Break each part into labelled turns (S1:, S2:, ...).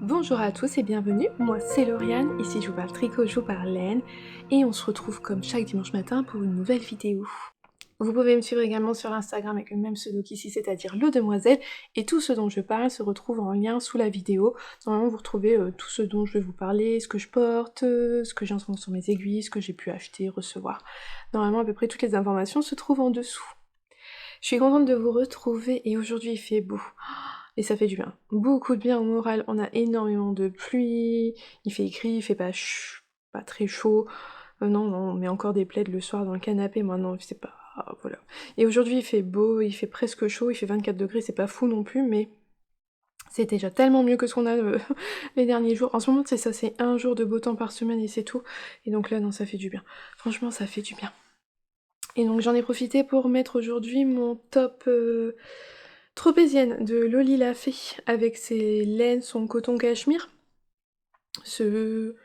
S1: Bonjour à tous et bienvenue, moi c'est Lauriane, ici je vous parle tricot, je vous parle laine, et on se retrouve comme chaque dimanche matin pour une nouvelle vidéo. Vous pouvez me suivre également sur Instagram avec le même pseudo qu'ici, c'est-à-dire Le Demoiselle, et tout ce dont je parle se retrouve en lien sous la vidéo. Normalement vous retrouvez tout ce dont je vais vous parler, ce que je porte, ce que j'ai en ce moment sur mes aiguilles, ce que j'ai pu acheter, recevoir. Normalement à peu près toutes les informations se trouvent en dessous. Je suis contente de vous retrouver et aujourd'hui il fait beau. Et ça fait du bien. Beaucoup de bien au moral. On a énormément de pluie, il fait gris, il fait pas très chaud. Non, on met encore des plaids le soir dans le canapé. Moi non, c'est pas... Voilà. Et aujourd'hui il fait beau, il fait presque chaud, il fait 24 degrés, c'est pas fou non plus, mais... C'est déjà tellement mieux que ce qu'on a les derniers jours. En ce moment, c'est ça, c'est un jour de beau temps par semaine et c'est tout. Et donc là, non, ça fait du bien. Franchement, ça fait du bien. Et donc j'en ai profité pour mettre aujourd'hui mon top tropézienne de Loli la Fée avec ses laines, son coton cachemire. Ce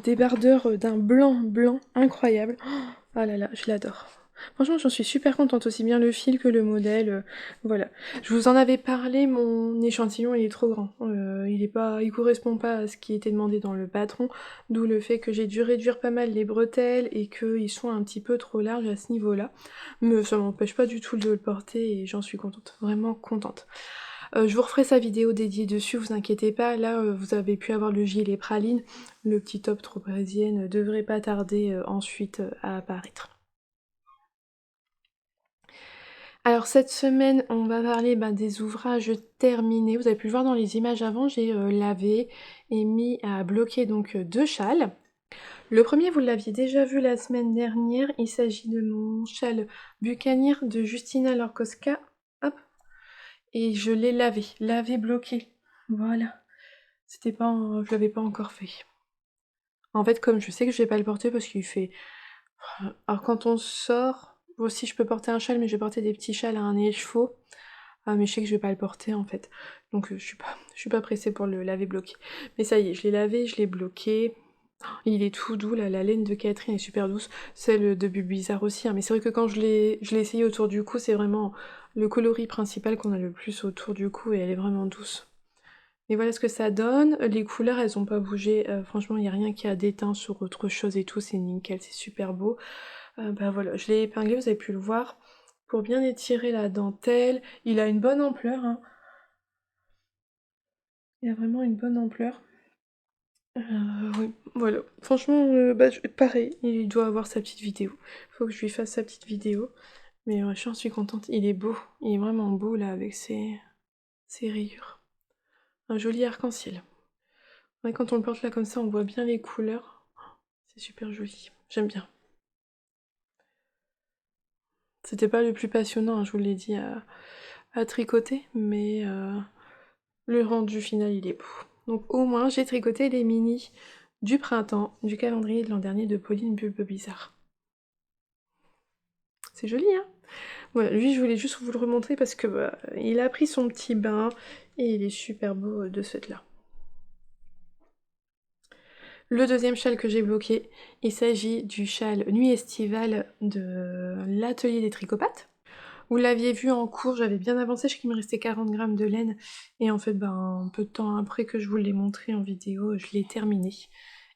S1: débardeur d'un blanc incroyable. Oh là là, je l'adore. Franchement, j'en suis super contente, aussi bien le fil que le modèle, voilà. Je vous en avais parlé, mon échantillon il est trop grand. Il correspond pas à ce qui était demandé dans le patron, d'où le fait que j'ai dû réduire pas mal les bretelles et qu'ils sont un petit peu trop larges à ce niveau-là. Mais ça m'empêche pas du tout de le porter et j'en suis contente, vraiment contente. Je vous referai sa vidéo dédiée dessus, vous inquiétez pas. Là, vous avez pu avoir le gilet praline. Le petit top trop parisienne devrait pas tarder ensuite à apparaître. Alors cette semaine, on va parler des ouvrages terminés. Vous avez pu le voir dans les images avant, j'ai lavé et mis à bloquer donc 2 châles. Le premier, vous l'aviez déjà vu la semaine dernière, il s'agit de mon châle Bucanier de Justina Lorkowska. Hop. Et je l'ai lavé bloqué. Voilà. Je l'avais pas encore fait. En fait, comme je sais que je vais pas le porter parce qu'il fait... Alors quand on sort, aussi je peux porter un châle, mais je vais porter des petits châles à un écheveau. Ah mais je sais que je vais pas le porter en fait. Donc je suis pas pressée pour le laver bloqué. Mais ça y est, je l'ai lavé, je l'ai bloqué. Il est tout doux, là, la laine de Catherine est super douce, celle de Bulbizarre aussi, hein, mais c'est vrai que quand je l'ai essayé autour du cou, c'est vraiment le coloris principal qu'on a le plus autour du cou et elle est vraiment douce. Et voilà ce que ça donne, les couleurs elles ont pas bougé, franchement il n'y a rien qui a déteint sur autre chose et tout, c'est nickel, c'est super beau. Bah voilà, je l'ai épinglé, vous avez pu le voir, pour bien étirer la dentelle, il a une bonne ampleur, hein. Il a vraiment une bonne ampleur. Oui, voilà. Franchement, bah, pareil, il doit avoir sa petite vidéo. Faut que je lui fasse sa petite vidéo. Mais ouais, j'en suis contente. Il est beau. Il est vraiment beau là avec ses rayures. Un joli arc-en-ciel. Ouais, quand on le porte là comme ça, on voit bien les couleurs. C'est super joli. J'aime bien. C'était pas le plus passionnant, hein, je vous l'ai dit, à tricoter, mais le rendu final, il est beau. Donc au moins, j'ai tricoté les mini du printemps, du calendrier de l'an dernier de Pauline Bulbe-Bizarre. C'est joli, hein? Voilà, lui, je voulais juste vous le remontrer parce que bah, il a pris son petit bain et il est super beau de ce fait-là. Le deuxième châle que j'ai bloqué, il s'agit du châle nuit estivale de l'atelier des tricopathes. Vous l'aviez vu en cours, j'avais bien avancé, je sais qu'il me restait 40 grammes de laine, et en fait, ben, un peu de temps après que je vous l'ai montré en vidéo, je l'ai terminé.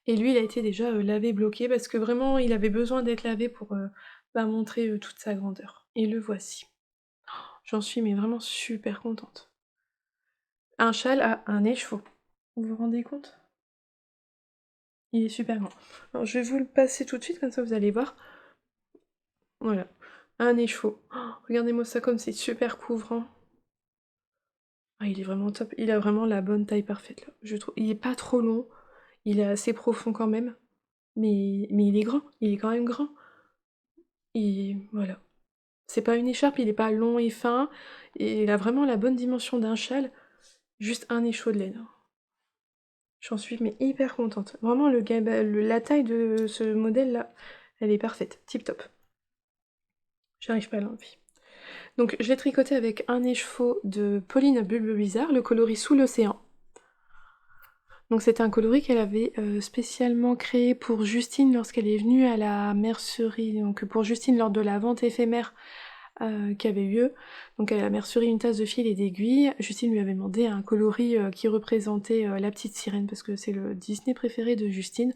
S1: Et lui, il a été déjà lavé, bloqué, parce que vraiment, il avait besoin d'être lavé pour bah, montrer toute sa grandeur. Et le voici. J'en suis mais vraiment super contente. Un châle à un écheveau. Vous vous rendez compte? Il est super grand. Alors, je vais vous le passer tout de suite, comme ça vous allez voir. Voilà. Un écheveau. Oh, regardez-moi ça comme c'est super couvrant. Ah, il est vraiment top. Il a vraiment la bonne taille parfaite, là. Je trouve. Il est pas trop long. Il est assez profond quand même. Mais il est grand. Il est quand même grand. Et voilà. C'est pas une écharpe, il est pas long et fin. Et il a vraiment la bonne dimension d'un châle. Juste un écheveau de laine. J'en suis mais hyper contente. Vraiment, la taille de ce modèle-là, elle est parfaite. Tip top. J'arrive pas à l'enlever. Donc, je l'ai tricoté avec un écheveau de Pauline Bulbe-Bizarre, le coloris Sous l'océan. Donc c'était un coloris qu'elle avait spécialement créé pour Justine lorsqu'elle est venue à la mercerie, donc pour Justine lors de la vente éphémère qui avait eu lieu. Donc à la mercerie Une tasse de fil et d'aiguille, Justine lui avait demandé un coloris qui représentait la petite sirène parce que c'est le Disney préféré de Justine,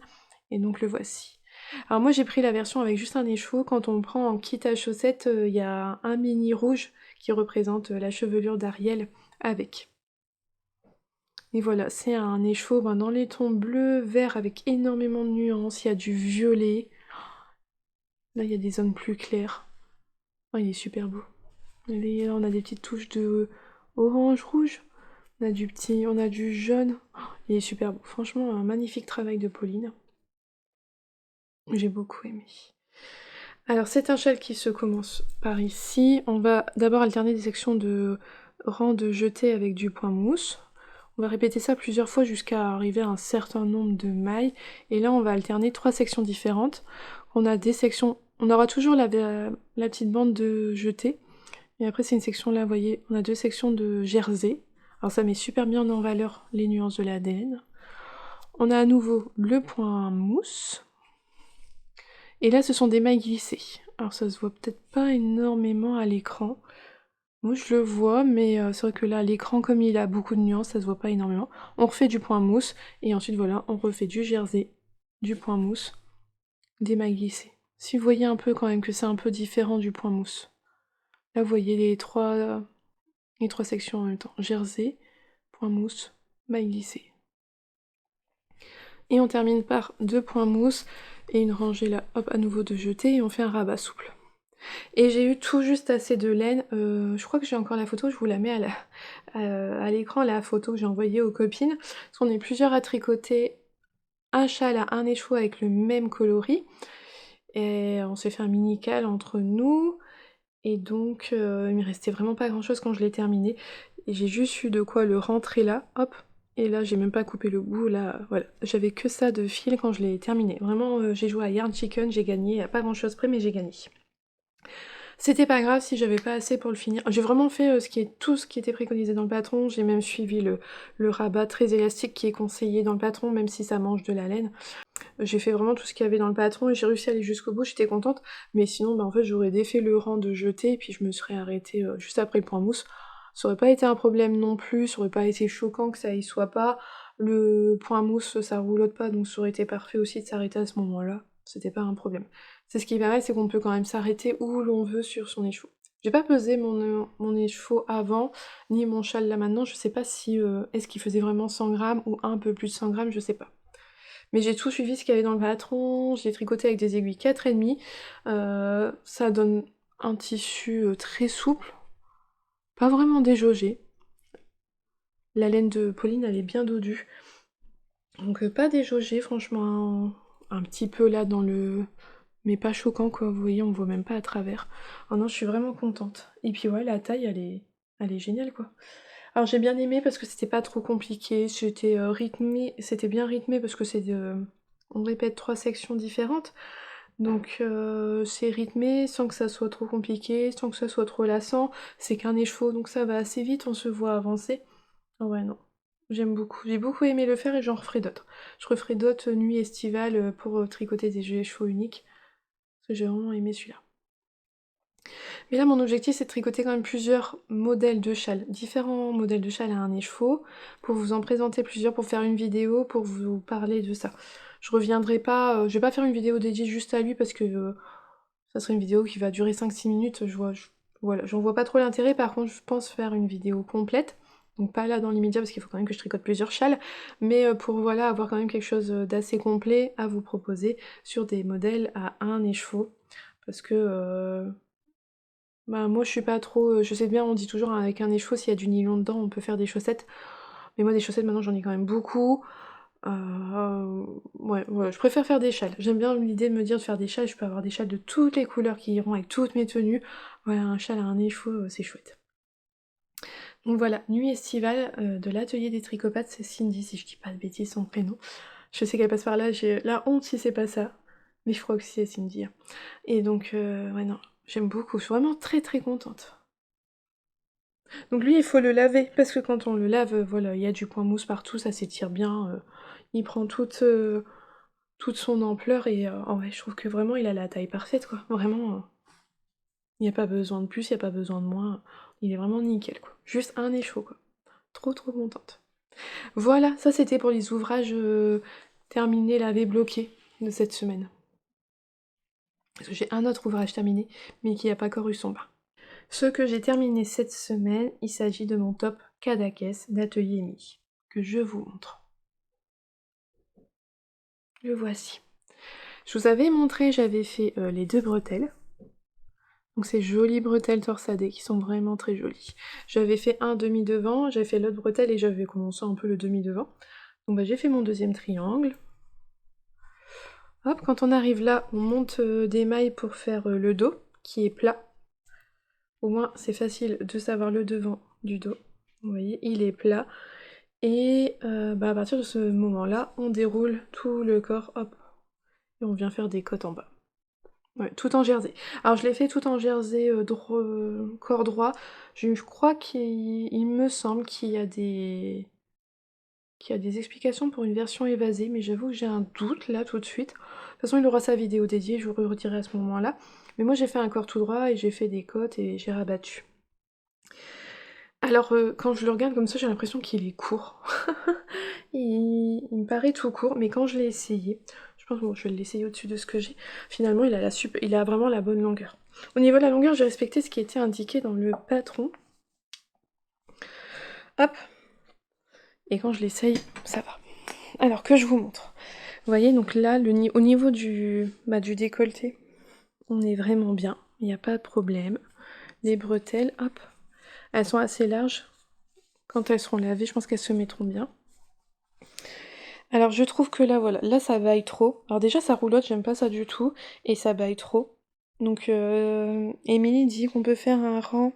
S1: et donc le voici. Alors moi j'ai pris la version avec juste un écheveau, quand on prend en kit à chaussettes, il y a un mini rouge qui représente la chevelure d'Ariel avec. Et voilà, c'est un écheveau dans les tons bleu, vert avec énormément de nuances, il y a du violet. Là, il y a des zones plus claires. Oh, il est super beau. Là, on a des petites touches de orange, rouge. On a du jaune. Oh, il est super beau. Franchement, un magnifique travail de Pauline. J'ai beaucoup aimé. Alors, c'est un châle qui se commence par ici. On va d'abord alterner des sections de rang de jeté avec du point mousse. On va répéter ça plusieurs fois jusqu'à arriver à un certain nombre de mailles. Et là, on va alterner 3 sections différentes. On a des sections... On aura toujours la petite bande de jeté. Et après, c'est une section là, vous voyez, on a 2 sections de jersey. Alors ça met super bien en valeur les nuances de l'ADN. On a à nouveau le point mousse. Et là, ce sont des mailles glissées. Alors ça se voit peut-être pas énormément à l'écran. Moi je le vois, mais c'est vrai que là, l'écran, comme il a beaucoup de nuances, ça se voit pas énormément. On refait du point mousse, et ensuite voilà, on refait du jersey, du point mousse, des mailles glissées. Si vous voyez un peu quand même que c'est un peu différent du point mousse. Là, vous voyez les trois sections en même temps. Jersey, point mousse, mailles glissées. Et on termine par 2 points mousse, et une rangée là, hop, à nouveau de jeté, et on fait un rabat souple. Et j'ai eu tout juste assez de laine, je crois que j'ai encore la photo, je vous la mets à l'écran, la photo que j'ai envoyée aux copines, parce qu'on est plusieurs à tricoter un châle à un écheveau avec le même coloris, et on s'est fait un mini cal entre nous, et donc il me restait vraiment pas grand chose quand je l'ai terminé, et j'ai juste eu de quoi le rentrer là, hop, et là j'ai même pas coupé le bout, là, voilà, j'avais que ça de fil quand je l'ai terminé. Vraiment, j'ai joué à Yarn Chicken, j'ai gagné, à pas grand chose près, mais j'ai gagné. C'était pas grave si j'avais pas assez pour le finir. J'ai vraiment fait tout ce qui était préconisé dans le patron. J'ai même suivi le rabat très élastique qui est conseillé dans le patron, même si ça mange de la laine. J'ai fait vraiment tout ce qu'il y avait dans le patron et j'ai réussi à aller jusqu'au bout, j'étais contente. Mais sinon, bah, en fait, j'aurais défait le rang de jeter et puis je me serais arrêtée juste après le point mousse. Ça aurait pas été un problème non plus, ça aurait pas été choquant que ça y soit pas. Le point mousse, ça roulotte pas, donc ça aurait été parfait aussi de s'arrêter à ce moment-là. C'était pas un problème. C'est ce qui est pas mal, c'est qu'on peut quand même s'arrêter où l'on veut sur son écheveau. J'ai pas pesé mon écheveau avant, ni mon châle là maintenant, je sais pas si est-ce qu'il faisait vraiment 100 grammes ou un peu plus de 100 grammes, je sais pas. Mais j'ai tout suivi ce qu'il y avait dans le patron, j'ai tricoté avec des aiguilles 4,5. Ça donne un tissu très souple, pas vraiment déjaugé. La laine de Pauline, elle est bien dodue. Donc pas déjaugé, franchement, un petit peu là dans le... Mais pas choquant quoi, vous voyez, on voit même pas à travers. Oh non, je suis vraiment contente. Et puis ouais, la taille, elle est géniale quoi. Alors j'ai bien aimé parce que c'était pas trop compliqué, c'était rythmé, c'était bien rythmé parce que on répète 3 sections différentes. Donc c'est rythmé sans que ça soit trop compliqué, sans que ça soit trop lassant. C'est qu'un écheveau, donc ça va assez vite, on se voit avancer. Ah ouais, non. J'aime beaucoup. J'ai beaucoup aimé le faire et j'en referai d'autres. Je referai d'autres nuits estivales pour tricoter des écheveaux uniques. Parce que j'ai vraiment aimé celui-là. Mais là, mon objectif, c'est de tricoter quand même plusieurs modèles de châles, différents modèles de châles à un écheveau, pour vous en présenter plusieurs, pour faire une vidéo, pour vous parler de ça. Je reviendrai pas, je vais pas faire une vidéo dédiée juste à lui parce que ça serait une vidéo qui va durer 5-6 minutes, voilà, j'en vois pas trop l'intérêt. Par contre, je pense faire une vidéo complète, donc pas là dans l'immédiat parce qu'il faut quand même que je tricote plusieurs châles, mais pour voilà, avoir quand même quelque chose d'assez complet à vous proposer sur des modèles à un écheveau, parce que bah moi je suis pas trop, je sais bien on dit toujours avec un écheveau s'il y a du nylon dedans on peut faire des chaussettes, mais moi des chaussettes maintenant j'en ai quand même beaucoup, ouais, voilà, je préfère faire des châles. J'aime bien l'idée de me dire de faire des châles, je peux avoir des châles de toutes les couleurs qui iront avec toutes mes tenues. Voilà, un châle à un écheveau, c'est chouette. Donc voilà, nuit estivale de l'atelier des tricopates, c'est Cindy si je dis pas de bêtises son prénom. Je sais qu'elle passe par là, j'ai la honte si c'est pas ça, mais je crois que c'est Cindy, hein. Et donc, ouais non, j'aime beaucoup, je suis vraiment très très contente. Donc lui, il faut le laver, parce que quand on le lave, voilà, il y a du point mousse partout, ça s'étire bien, il prend toute son ampleur et en vrai, je trouve que vraiment il a la taille parfaite, quoi. Vraiment, il n'y a pas besoin de plus, il n'y a pas besoin de moins. Il est vraiment nickel, quoi. Juste un écheveau, quoi. Trop trop contente. Voilà, ça c'était pour les ouvrages terminés, lavés, bloqués de cette semaine. Parce que j'ai un autre ouvrage terminé, mais qui n'a pas encore eu son bain. Ce que j'ai terminé cette semaine, il s'agit de mon top Cadaqués d'Atelier Mi, que je vous montre. Le voici. Je vous avais montré, j'avais fait les 2 bretelles. Donc ces jolies bretelles torsadées qui sont vraiment très jolies. J'avais fait un demi-devant, j'avais fait l'autre bretelle et j'avais commencé un peu le demi-devant. Donc bah, j'ai fait mon deuxième triangle. Hop, quand on arrive là, on monte des mailles pour faire le dos, qui est plat. Au moins c'est facile de savoir le devant du dos. Vous voyez, il est plat. Et bah, à partir de ce moment-là, on déroule tout le corps, hop, et on vient faire des côtes en bas. Ouais, tout en jersey. Alors je l'ai fait tout en jersey corps droit. Je crois qu'il me semble qu'il y a des explications pour une version évasée, mais j'avoue que j'ai un doute là tout de suite. De toute façon, il aura sa vidéo dédiée, je vous redirai à ce moment-là. Mais moi j'ai fait un corps tout droit et j'ai fait des côtes et j'ai rabattu. Alors quand je le regarde comme ça, j'ai l'impression qu'il est court. Il me paraît tout court, mais quand je l'ai essayé, je pense bon, je vais l'essayer au-dessus de ce que j'ai. Finalement, il a vraiment la bonne longueur. Au niveau de la longueur, j'ai respecté ce qui était indiqué dans le patron. Hop. Et quand je l'essaye, ça va. Alors que je vous montre. Vous voyez, donc là, au niveau du décolleté, on est vraiment bien. Il n'y a pas de problème. Les bretelles, hop, elles sont assez larges. Quand elles seront lavées, je pense qu'elles se mettront bien. Alors je trouve que là, voilà, là ça baille trop. Alors déjà ça roulotte, j'aime pas ça du tout, et ça baille trop. Donc Émilie dit qu'on peut faire un rang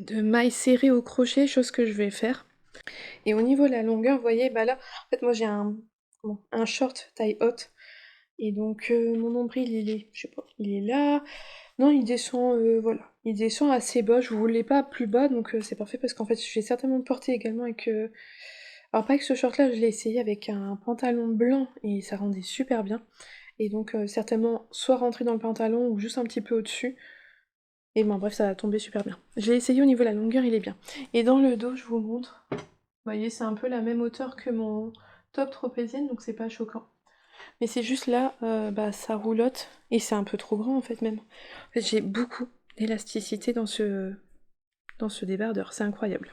S1: de mailles serrées au crochet, chose que je vais faire. Et au niveau de la longueur, vous voyez, bah là, en fait moi j'ai un short taille haute, Et donc mon nombril il est, je sais pas, il est là. Non, il descend, voilà, il descend assez bas. Je voulais pas plus bas, donc c'est parfait parce qu'en fait je vais certainement le porter également avec... Alors pas avec ce short là, je l'ai essayé avec un pantalon blanc et ça rendait super bien. Et donc certainement soit rentrer dans le pantalon ou juste un petit peu au-dessus. Et ben bref, ça va tomber super bien. J'ai essayé au niveau de la longueur, il est bien. Et dans le dos, je vous montre. Vous voyez, c'est un peu la même hauteur que mon top tropézienne, donc c'est pas choquant. Mais c'est juste là, bah ça roulotte, et c'est un peu trop grand en fait même. En fait, j'ai beaucoup d'élasticité dans ce débardeur, c'est incroyable.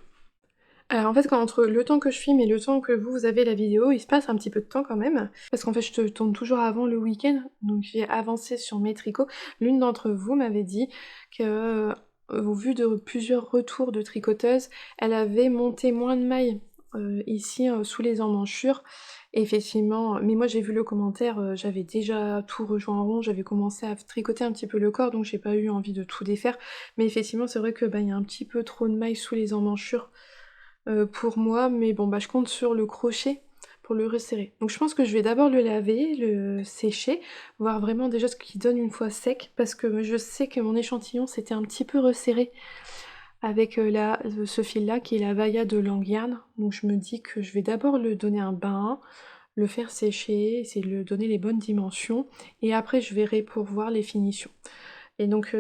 S1: Alors en fait, quand entre le temps que je filme et le temps que vous avez la vidéo, il se passe un petit peu de temps quand même, parce qu'en fait je te tourne toujours avant le week-end, donc j'ai avancé sur mes tricots. L'une d'entre vous m'avait dit que, au vu de plusieurs retours de tricoteuses, elle avait monté moins de mailles ici sous les emmanchures. Et effectivement, mais moi j'ai vu le commentaire, j'avais déjà tout rejoint en rond, j'avais commencé à tricoter un petit peu le corps, donc j'ai pas eu envie de tout défaire. Mais effectivement, c'est vrai que bah, il y a un petit peu trop de mailles sous les emmanchures pour moi, mais bon, bah, je compte sur le crochet pour le resserrer. Donc je pense que je vais d'abord le laver, le sécher, voir vraiment déjà ce qu'il donne une fois sec, parce que je sais que mon échantillon s'était un petit peu resserré avec ce fil-là, qui est la Vaya de Langyarn. Donc je me dis que je vais d'abord le donner un bain, le faire sécher, essayer de lui donner les bonnes dimensions, et après je verrai pour voir les finitions. Et donc,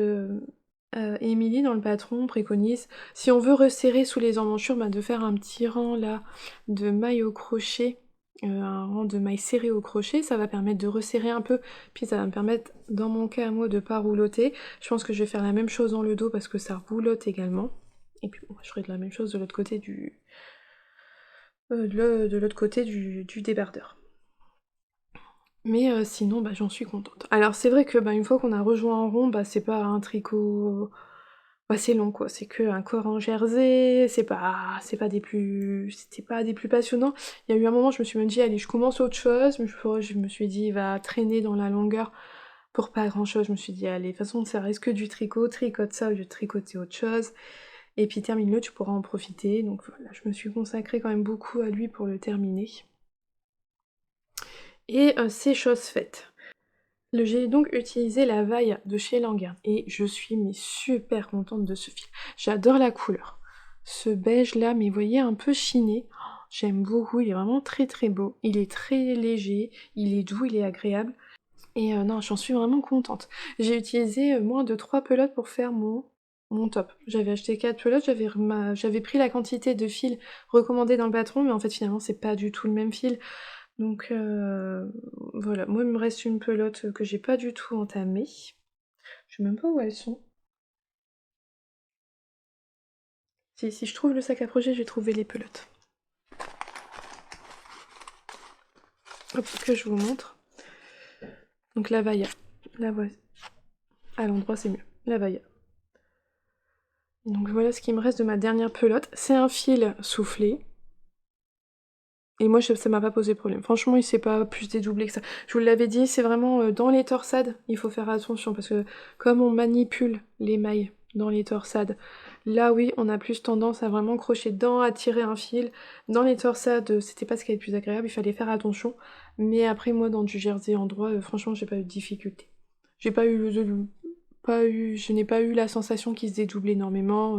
S1: Émilie, dans le patron, préconise, si on veut resserrer sous les emmanchures, bah, de faire un petit rang là de mailles au crochet, un rang de mailles serrées au crochet, ça va permettre de resserrer un peu, puis ça va me permettre, dans mon cas à moi, de pas roulotter. Je pense que je vais faire la même chose dans le dos parce que ça roulotte également. Et puis bon, je ferai de la même chose de l'autre côté de l'autre côté du débardeur. Mais sinon, bah, j'en suis contente. Alors c'est vrai que bah, une fois qu'on a rejoint en rond, bah, c'est pas un tricot assez long quoi, c'est que un corps en jersey, c'était pas des plus passionnants. Il y a eu un moment, je me suis même dit allez, je commence autre chose, mais je me suis dit il va traîner dans la longueur pour pas grand chose. Je me suis dit allez, de toute façon ça reste que du tricot, tricote ça au lieu de tricoter autre chose. Et puis termine-le, tu pourras en profiter. Donc voilà, je me suis consacrée quand même beaucoup à lui pour le terminer. Et c'est chose faite. J'ai donc utilisé la vaille de chez Languin et je suis mais super contente de ce fil. J'adore la couleur. Ce beige là, mais vous voyez, un peu chiné. Oh, j'aime beaucoup, il est vraiment très très beau. Il est très léger, il est doux, il est agréable. Et non, j'en suis vraiment contente. J'ai utilisé moins de 3 pelotes pour faire mon top. J'avais acheté 4 pelotes, j'avais pris la quantité de fil recommandée dans le patron, mais en fait finalement c'est pas du tout le même fil. Donc voilà, moi il me reste une pelote que j'ai pas du tout entamée. Je sais même pas où elles sont. Si je trouve le sac à projet, je vais trouver les pelotes. Hop, que je vous montre. Donc la Vaya. La voici. À l'endroit c'est mieux. La Vaya. Donc voilà ce qui me reste de ma dernière pelote. C'est un fil soufflé. Et moi, ça m'a pas posé problème. Franchement, il s'est pas plus dédoublé que ça. Je vous l'avais dit, c'est vraiment dans les torsades, il faut faire attention parce que comme on manipule les mailles dans les torsades, là oui, on a plus tendance à vraiment crocher dedans, à tirer un fil. Dans les torsades, c'était pas ce qui est le plus agréable, il fallait faire attention. Mais après, moi, dans du jersey en droit, franchement, j'ai pas eu de difficulté. J'ai pas eu je n'ai pas eu la sensation qu'il se dédouble énormément.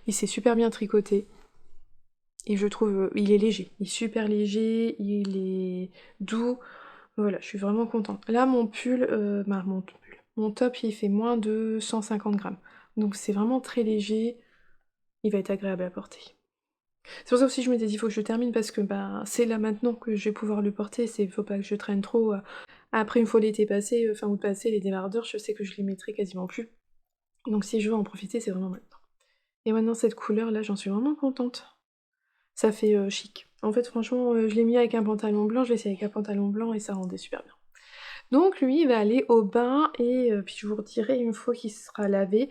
S1: Il s'est super bien tricoté. Et je trouve, il est léger, il est super léger, il est doux, voilà, je suis vraiment contente. Là, mon top, il fait moins de 150 grammes. Donc c'est vraiment très léger, il va être agréable à porter. C'est pour ça aussi que je m'étais dit, il faut que je termine parce que bah, c'est là maintenant que je vais pouvoir le porter, faut pas que je traîne trop. Après, une fois l'été passé, fin août passé, les débardeurs, je sais que je les mettrai quasiment plus. Donc si je veux en profiter, c'est vraiment maintenant. Et maintenant, cette couleur là, j'en suis vraiment contente. Ça fait chic. En fait, franchement, je l'ai mis avec un pantalon blanc, je l'ai essayé avec un pantalon blanc et ça rendait super bien. Donc lui, il va aller au bain et puis je vous redirai une fois qu'il sera lavé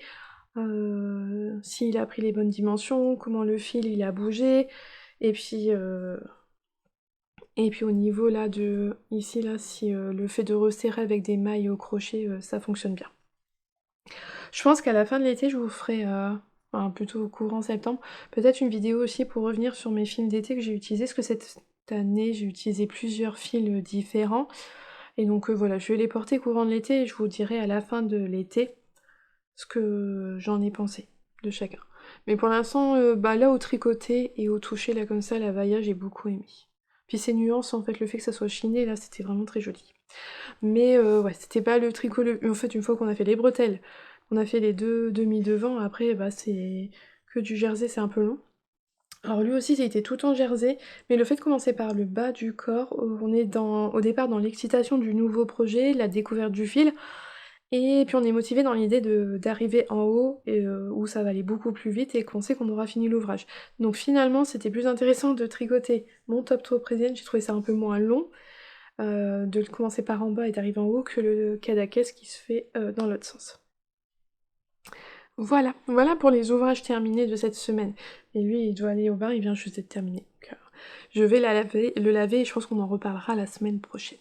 S1: s'il a pris les bonnes dimensions, comment le fil il a bougé, et puis, au niveau là de ici là, si le fait de resserrer avec des mailles au crochet, ça fonctionne bien. Je pense qu'à la fin de l'été, je vous ferai, enfin plutôt au courant septembre, peut-être une vidéo aussi pour revenir sur mes fils d'été que j'ai utilisés, parce que cette année j'ai utilisé plusieurs fils différents. Et donc voilà, je vais les porter courant de l'été et je vous dirai à la fin de l'été ce que j'en ai pensé de chacun. Mais pour l'instant, bah là au tricoté et au toucher, là comme ça, la vailla, j'ai beaucoup aimé. Puis ces nuances, en fait, le fait que ça soit chiné, là, c'était vraiment très joli. Mais ouais, c'était pas le tricot, en fait, une fois qu'on a fait les bretelles, on a fait les deux demi devant, après, bah c'est que du jersey, c'est un peu long. Alors lui aussi, il était tout en jersey, mais le fait de commencer par le bas du corps, on est au départ dans l'excitation du nouveau projet, la découverte du fil, et puis on est motivé dans l'idée d'arriver en haut, et, où ça va aller beaucoup plus vite et qu'on sait qu'on aura fini l'ouvrage. Donc finalement, c'était plus intéressant de tricoter mon top trop présienne, j'ai trouvé ça un peu moins long, de le commencer par en bas et d'arriver en haut que le cadaquès qui se fait dans l'autre sens. Voilà, voilà pour les ouvrages terminés de cette semaine. Et lui, il doit aller au bain, il vient juste d'être terminé. Donc, je vais le laver et je pense qu'on en reparlera la semaine prochaine.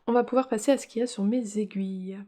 S1: On va pouvoir passer à ce qu'il y a sur mes aiguilles.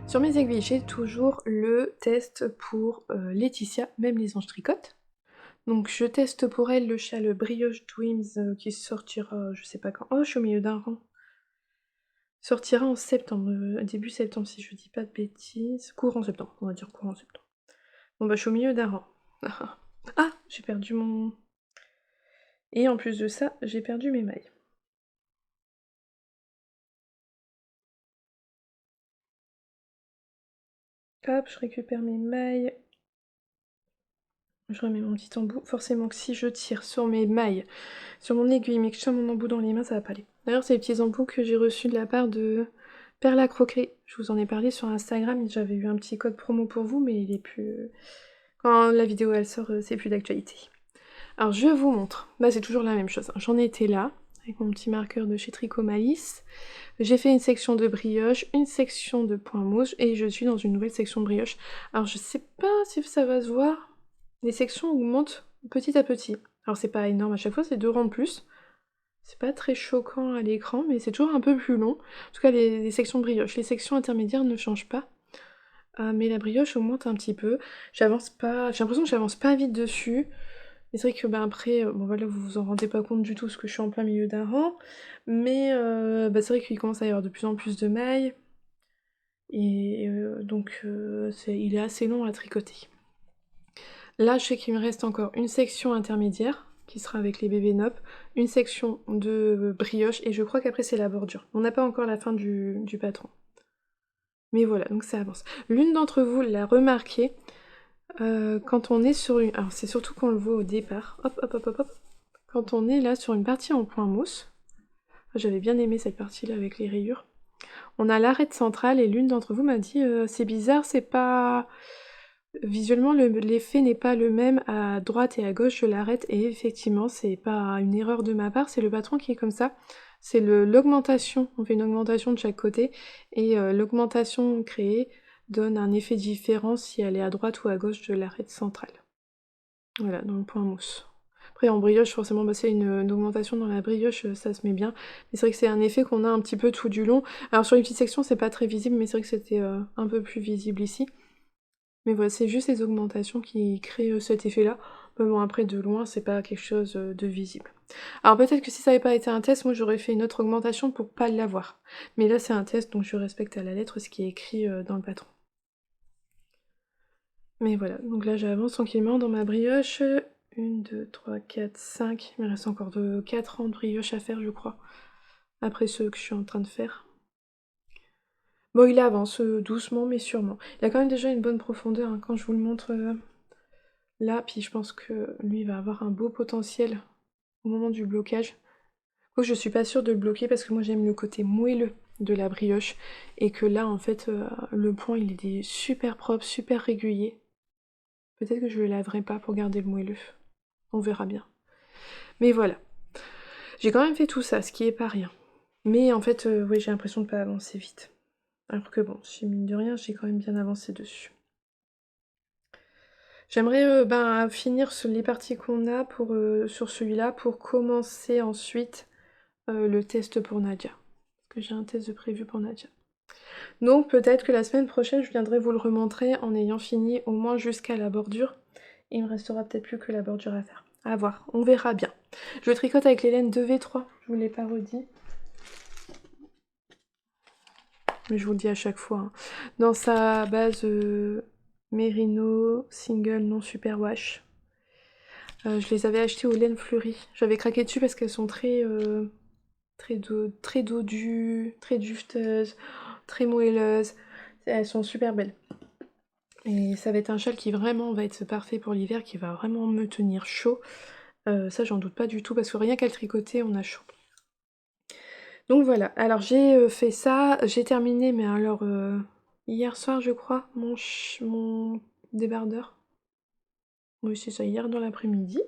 S1: Sur mes aiguilles, j'ai toujours le test pour Laetitia, même les anges tricotent. Donc je teste pour elle le châle Brioche Dreams qui sortira, je sais pas quand. Oh, je suis au milieu d'un rang. Sortira en septembre, début septembre si je dis pas de bêtises. Courant septembre, on va dire courant septembre. Bon bah je suis au milieu d'un rang. Ah, j'ai perdu mon... Et en plus de ça, j'ai perdu mes mailles. Hop, je récupère mes mailles. Je remets mon petit embout. Forcément que si je tire sur mes mailles, sur mon aiguille, mais que je tiens mon embout dans les mains, ça va pas aller. D'ailleurs, c'est les petits embouts que j'ai reçus de la part de Perla Croquerie. Je vous en ai parlé sur Instagram, j'avais eu un petit code promo pour vous, mais il est plus... Quand la vidéo elle sort, c'est plus d'actualité. Alors je vous montre. Bah c'est toujours la même chose. J'en étais là, avec mon petit marqueur de chez Tricot Malice. J'ai fait une section de brioche, une section de point mouche, et je suis dans une nouvelle section de brioche. Alors je sais pas si ça va se voir. Les sections augmentent petit à petit. Alors c'est pas énorme à chaque fois, c'est 2 rangs de plus. C'est pas très choquant à l'écran, mais c'est toujours un peu plus long. En tout cas, les sections de brioche. Les sections intermédiaires ne changent pas. Mais la brioche augmente un petit peu. J'avance pas... J'ai l'impression que j'avance pas vite dessus. Mais c'est vrai que bah, après, bon voilà, vous vous en rendez pas compte du tout parce que je suis en plein milieu d'un rang. Mais bah, c'est vrai qu'il commence à y avoir de plus en plus de mailles. Et donc il est assez long à tricoter. Là, je sais qu'il me reste encore une section intermédiaire, qui sera avec les bébés nop, une section de brioche, et je crois qu'après c'est la bordure. On n'a pas encore la fin du patron. Mais voilà, donc ça avance. L'une d'entre vous l'a remarqué, quand on est sur une... Alors c'est surtout qu'on le voit au départ. Hop, hop, hop, hop, hop. Quand on est là sur une partie en point mousse, j'avais bien aimé cette partie-là avec les rayures, on a l'arête centrale et l'une d'entre vous m'a dit c'est bizarre, c'est pas... Visuellement, l'effet n'est pas le même à droite et à gauche de l'arête, et effectivement, c'est pas une erreur de ma part, c'est le patron qui est comme ça. C'est l'augmentation, on fait une augmentation de chaque côté, et l'augmentation créée donne un effet différent si elle est à droite ou à gauche de l'arête centrale. Voilà, dans le point mousse. Après, en brioche, forcément, bah, c'est une augmentation dans la brioche, ça se met bien. Mais c'est vrai que c'est un effet qu'on a un petit peu tout du long. Alors sur les petites sections, c'est pas très visible, mais c'est vrai que c'était un peu plus visible ici. Mais voilà, c'est juste les augmentations qui créent cet effet-là. Mais bon, après, de loin, c'est pas quelque chose de visible. Alors peut-être que si ça n'avait pas été un test, moi j'aurais fait une autre augmentation pour pas l'avoir. Mais là, c'est un test, donc je respecte à la lettre ce qui est écrit dans le patron. Mais voilà, donc là j'avance tranquillement dans ma brioche. 1, 2, 3, 4, 5. Il me reste encore 4 rangs de brioche à faire, je crois. Après ceux que je suis en train de faire. Bon, il avance doucement mais sûrement. Il a quand même déjà une bonne profondeur hein, quand je vous le montre là. Puis je pense que lui va avoir un beau potentiel au moment du blocage. Oh, je suis pas sûre de le bloquer parce que moi j'aime le côté moelleux de la brioche. Et que là en fait le point il est super propre, super régulier. Peut-être que je le laverai pas pour garder le moelleux. On verra bien. Mais voilà. J'ai quand même fait tout ça, ce qui est pas rien. Mais en fait, oui, j'ai l'impression de pas avancer vite. Alors que bon, si mine de rien, j'ai quand même bien avancé dessus. J'aimerais finir les parties qu'on a sur celui-là pour commencer ensuite le test pour Nadia. Parce que j'ai un test de prévu pour Nadia. Donc peut-être que la semaine prochaine, je viendrai vous le remontrer en ayant fini au moins jusqu'à la bordure. Il me restera peut-être plus que la bordure à faire. À voir, on verra bien. Je tricote avec les laines 2V3, je vous l'ai pas redit. Mais je vous le dis à chaque fois. Hein. Dans sa base Merino Single Non Superwash. Je les avais achetées aux laines fleuries. J'avais craqué dessus parce qu'elles sont très dodues, très dufteuses, très moelleuses. Elles sont super belles. Et ça va être un châle qui vraiment va être parfait pour l'hiver, qui va vraiment me tenir chaud. Ça, j'en doute pas du tout, parce que rien qu'à le tricoter, on a chaud. Donc voilà, alors j'ai fait ça, j'ai terminé, mais alors hier soir, je crois, mon débardeur. Oui, c'est ça, hier dans l'après-midi.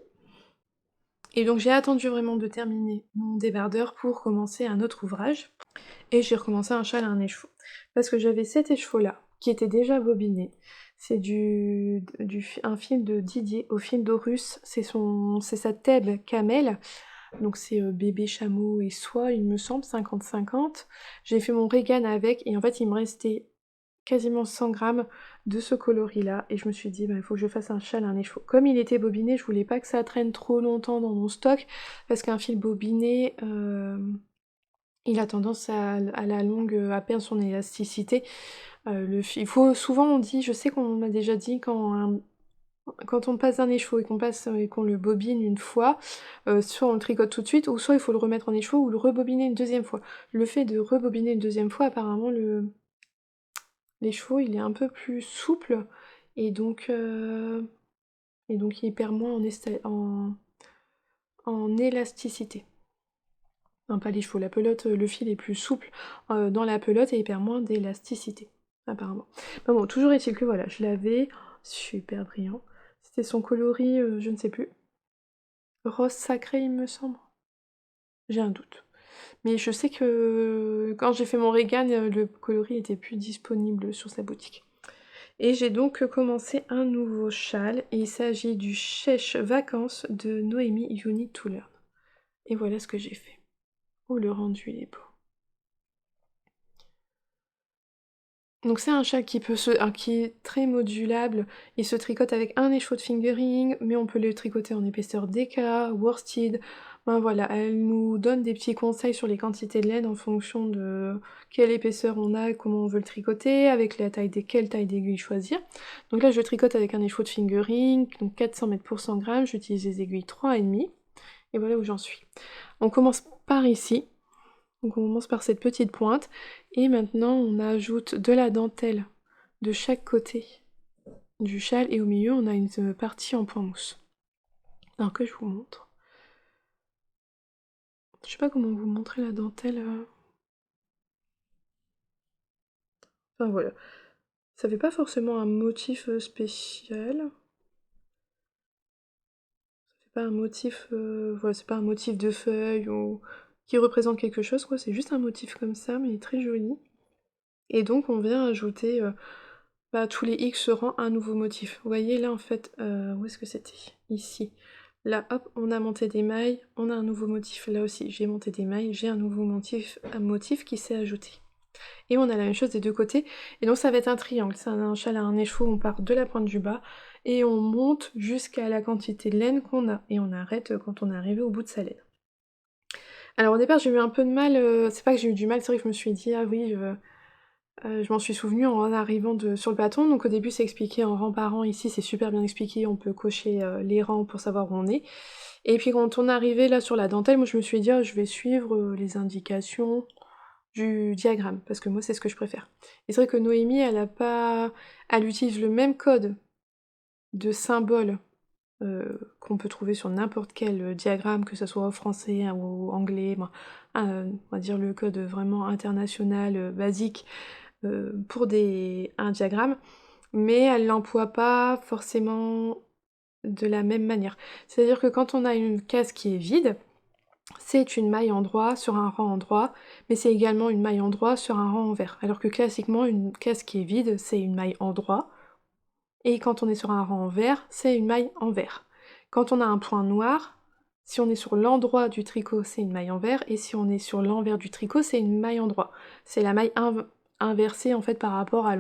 S1: Et donc j'ai attendu vraiment de terminer mon débardeur pour commencer un autre ouvrage. Et j'ai recommencé un châle à un écheveau. Parce que j'avais cet écheveau-là, qui était déjà bobiné. C'est un fil de Didier au fil d'Aurus. C'est sa Thèbes Camel. Donc c'est bébé chameau et soie, il me semble, 50-50. J'ai fait mon Regan avec, et en fait il me restait quasiment 100 grammes de ce coloris-là. Et je me suis dit, il faut que je fasse un châle à un écheveau. Comme il était bobiné, je voulais pas que ça traîne trop longtemps dans mon stock, parce qu'un fil bobiné... il a tendance à la longue à perdre son élasticité. Il faut souvent on dit, je sais qu'on m'a déjà dit quand on passe un écheveau et qu'on le bobine une fois, soit on le tricote tout de suite, ou soit il faut le remettre en écheveau ou le rebobiner une deuxième fois. Le fait de rebobiner une deuxième fois, apparemment l'écheveau il est un peu plus souple et donc il perd moins en élasticité. Non, pas les chevaux, la pelote, le fil est plus souple dans la pelote et il perd moins d'élasticité, apparemment. Mais bon, toujours est-il que voilà, je l'avais, super brillant. C'était son coloris, je ne sais plus. Rose sacré, il me semble. J'ai un doute. Mais je sais que quand j'ai fait mon Regan, le coloris était plus disponible sur sa boutique. Et j'ai donc commencé un nouveau châle, et il s'agit du Chèche Vacances de Noémie You Need to Learn. Et voilà ce que j'ai fait. Oh, le rendu, il est beau. Donc c'est un châle qui est très modulable, il se tricote avec un écheveau de fingering, mais on peut le tricoter en épaisseur DK, worsted, ben voilà, elle nous donne des petits conseils sur les quantités de laine en fonction de quelle épaisseur on a et comment on veut le tricoter, avec quelle taille d'aiguille choisir. Donc là je tricote avec un écheveau de fingering, donc 400 mètres pour 100 grammes, j'utilise les aiguilles 3,5, et voilà où j'en suis. On commence par ici. Donc on commence par cette petite pointe, et maintenant on ajoute de la dentelle de chaque côté du châle, et au milieu on a une partie en point mousse. Alors que je vous montre. Je sais pas comment vous montrer la dentelle. Enfin voilà. Ça fait pas forcément un motif spécial. Ça fait pas un motif. Voilà, c'est pas un motif de feuille ou qui représente quelque chose, quoi. C'est juste un motif comme ça, mais très joli. Et donc on vient ajouter tous les X rangs un nouveau motif. Vous voyez là en fait, où est-ce que c'était? Ici. Là hop, on a monté des mailles, on a un nouveau motif. Là aussi j'ai monté des mailles, j'ai un nouveau motif qui s'est ajouté. et on a la même chose des deux côtés, et donc ça va être un triangle. C'est un châle à un écheveau, on part de la pointe du bas, et on monte jusqu'à la quantité de laine qu'on a, et on arrête quand on est arrivé au bout de sa laine. Alors au départ j'ai eu un peu de mal, c'est pas que j'ai eu du mal, c'est vrai que je me suis dit: «Ah oui, je m'en suis souvenue en arrivant sur le bâton», donc au début c'est expliqué en rang par rang, ici c'est super bien expliqué, on peut cocher, les rangs pour savoir où on est. Et puis quand on est arrivé là sur la dentelle, moi je me suis dit: «Ah je vais suivre, les indications du diagramme», parce que moi c'est ce que je préfère. Et c'est vrai que Noémie elle utilise le même code de symboles, qu'on peut trouver sur n'importe quel, diagramme, que ça soit au français hein, ou anglais, ben, on va dire le code vraiment international, basique, pour un diagramme, mais elle l'emploie pas forcément de la même manière. C'est-à-dire que quand on a une case qui est vide, c'est une maille en droit sur un rang en droit, mais c'est également une maille en droit sur un rang en vert. Alors que classiquement, une case qui est vide, c'est une maille en droit, et quand on est sur un rang en vert, c'est une maille en vert. Quand on a un point noir, si on est sur l'endroit du tricot, c'est une maille en vert, et si on est sur l'envers du tricot, c'est une maille en droit. C'est la maille inversée en fait par rapport à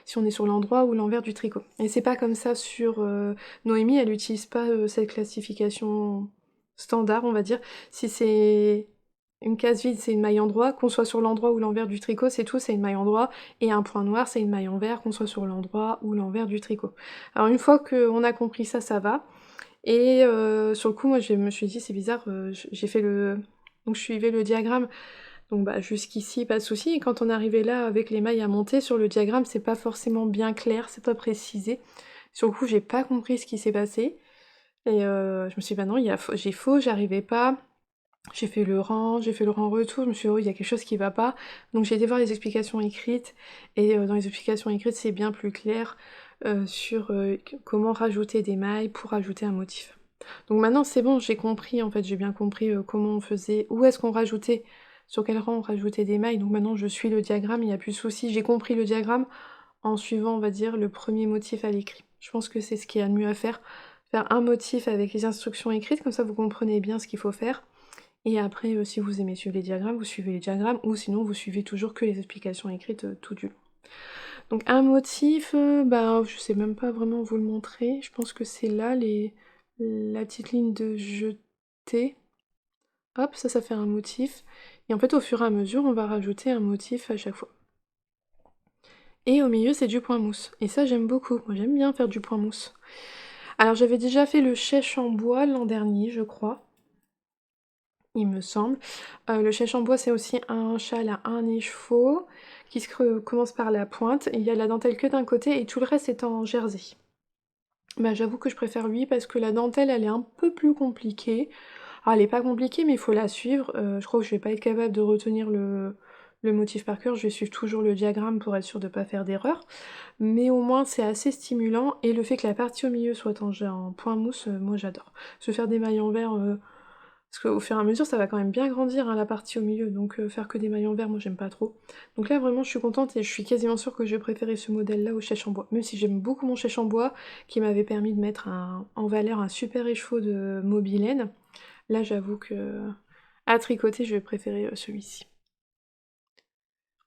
S1: si on est sur l'endroit ou l'envers du tricot. Et c'est pas comme ça sur Noémie, elle utilise pas cette classification standard, on va dire. Si c'est une case vide, c'est une maille en droit, qu'on soit sur l'endroit ou l'envers du tricot, c'est tout, c'est une maille en droit, et un point noir, c'est une maille en vert, qu'on soit sur l'endroit ou l'envers du tricot. Alors une fois qu'on a compris ça, ça va. Et sur le coup, moi je me suis dit, c'est bizarre, j'ai fait donc je suivais le diagramme, donc bah jusqu'ici, pas de souci. Et quand on est arrivé là, avec les mailles à monter, sur le diagramme, c'est pas forcément bien clair, c'est pas précisé. Sur le coup, j'ai pas compris ce qui s'est passé, et je me suis dit: «Bah non, j'ai faux, j'arrivais pas». J'ai fait le rang retour, je me suis dit: «Oh, il y a quelque chose qui va pas». Donc j'ai été voir les explications écrites, et dans les explications écrites, c'est bien plus clair, sur, comment rajouter des mailles pour rajouter un motif. Donc maintenant c'est bon, j'ai compris en fait, j'ai bien compris, comment on faisait, où est-ce qu'on rajoutait, sur quel rang on rajoutait des mailles, donc maintenant je suis le diagramme, il y a plus de souci. J'ai compris le diagramme en suivant, on va dire, le premier motif à l'écrit. Je pense que c'est ce qu'il y a de mieux à faire. Faire un motif avec les instructions écrites, comme ça vous comprenez bien ce qu'il faut faire. Et après, si vous aimez suivre les diagrammes, vous suivez les diagrammes, ou sinon vous suivez toujours que les explications écrites, tout du long. Donc un motif, bah, je sais même pas vraiment vous le montrer, je pense que c'est là la petite ligne de jeté. Hop, ça fait un motif, et en fait au fur et à mesure, on va rajouter un motif à chaque fois. Et au milieu, c'est du point mousse, et ça j'aime beaucoup, moi j'aime bien faire du point mousse. Alors j'avais déjà fait le chèche en bois l'an dernier, je crois. Il me semble. Le chèche en bois, c'est aussi un châle à un écheveau qui commence par la pointe, et il y a la dentelle que d'un côté et tout le reste est en jersey. Bah, j'avoue que je préfère lui parce que la dentelle, elle est un peu plus compliquée. Alors elle est pas compliquée, mais il faut la suivre. Je crois que je vais pas être capable de retenir le motif par cœur, je vais suivre toujours le diagramme pour être sûre de pas faire d'erreur. Mais au moins c'est assez stimulant, et le fait que la partie au milieu soit en point mousse, moi j'adore. Se faire des mailles en verre, parce qu'au fur et à mesure, ça va quand même bien grandir, hein, la partie au milieu, donc faire que des mailles en verre, moi j'aime pas trop. Donc là vraiment je suis contente, et je suis quasiment sûre que je vais préférer ce modèle-là au chèche en bois. Même si j'aime beaucoup mon chèche en bois, qui m'avait permis de mettre en valeur un super écheveau de Mobilène, là j'avoue que à tricoter, je vais préférer celui-ci.